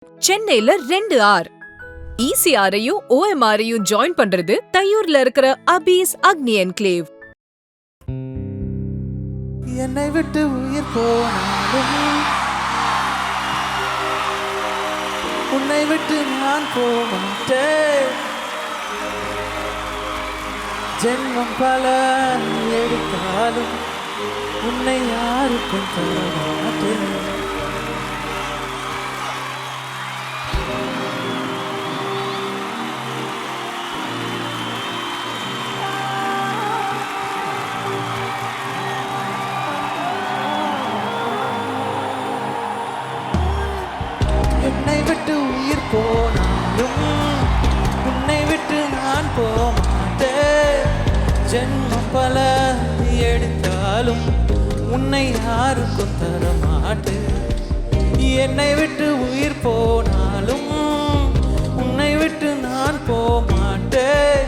சென்னையில 2 R ECRஐயும் OMRஐயும் join பண்றது தையூர்ல இருக்கிற அபீஸ் அக்னி என்க்ளேவ். என்னை விட்டு உயிர் போனாலும் உன்னை விட்டு நான் போமாட்டேன். ஜென்மம் பல எடுத்தாலும் உன்னை யாருக்கும் தரமாட்டேன். என்னை விட்டு உயிர் போனாலும் உன்னை விட்டு நான் போமாட்டேன். ஜென்மம் பல எடுத்தாலும் உன்னை யாருக்கும் தரமாட்டேன். என்னை விட்டு உயிர் போனாலும் உன்னை விட்டு நான் போமாட்டேன்.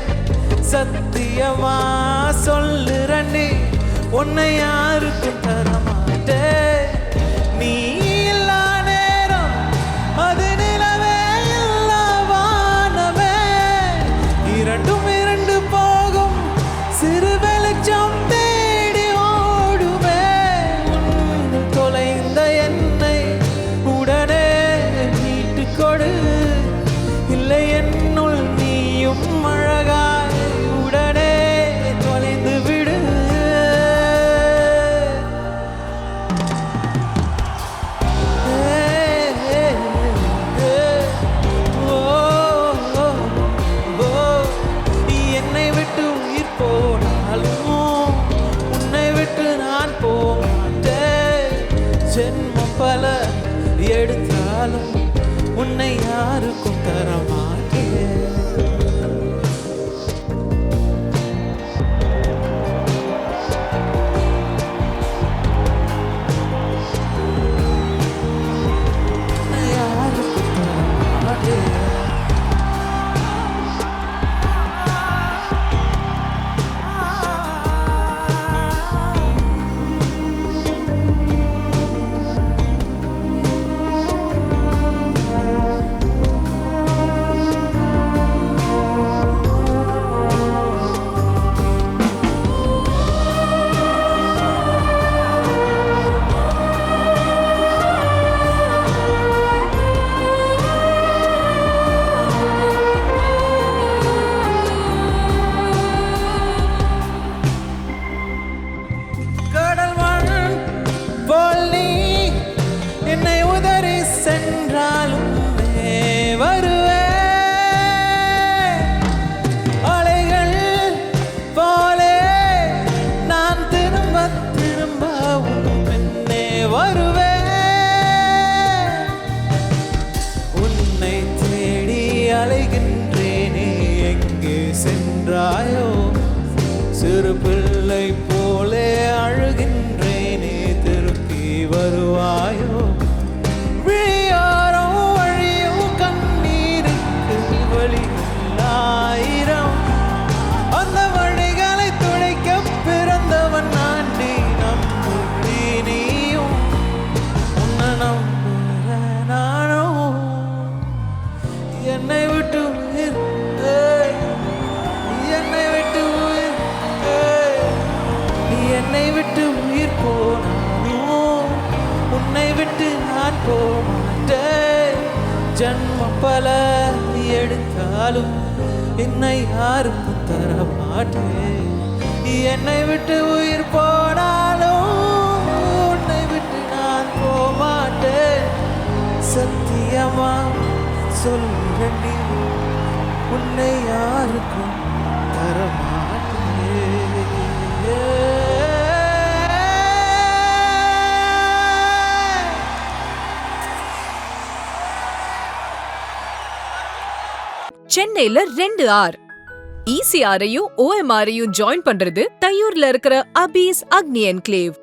சத்தியமா சொல்லுறேனே உன்னை யாருக்கும் தரமாட்டேன். நீ ஜென்மம் பல எடுத்தாலும் உன்னை யாருக்கும் தரமாட்டேன். யாருக்கும் தரமாட்டேன். என்னை உதறி சென்றாலும் வருவே அலைகள் போலே நான் திரும்ப திரும்ப உன் பின்னே வருவே. உன்னை தேடி அலைகின்றேனே எங்கே சென்றாயோ? சிறு பிள்ளை போலே அழுகின்றேனே திருப்பி வருவாயோ? என்னை விட்டு உயிர் என்னை விட்டு உயிர் என்னை விட்டு உயிர் போனாலும் உன்னை விட்டு நான் போமாட்டேன். ஜன்மம் பல எடுத்தாலும் என்னை யாருக்கும் தரமாட்டேன். என்னை விட்டு உயிர் போனாலும் உன்னை விட்டு நான் போமாட்டேன். சத்தியமா சொல்லுறேனே உன்னை யாருக்கும் தரமாட்டேன். சென்னையில 2 ஆர் ECRஐயும் OMRஐயும் ஜாயின் பண்றது தையூர்ல இருக்கிற அபீஸ் அக்னி என்க்ளேவ்.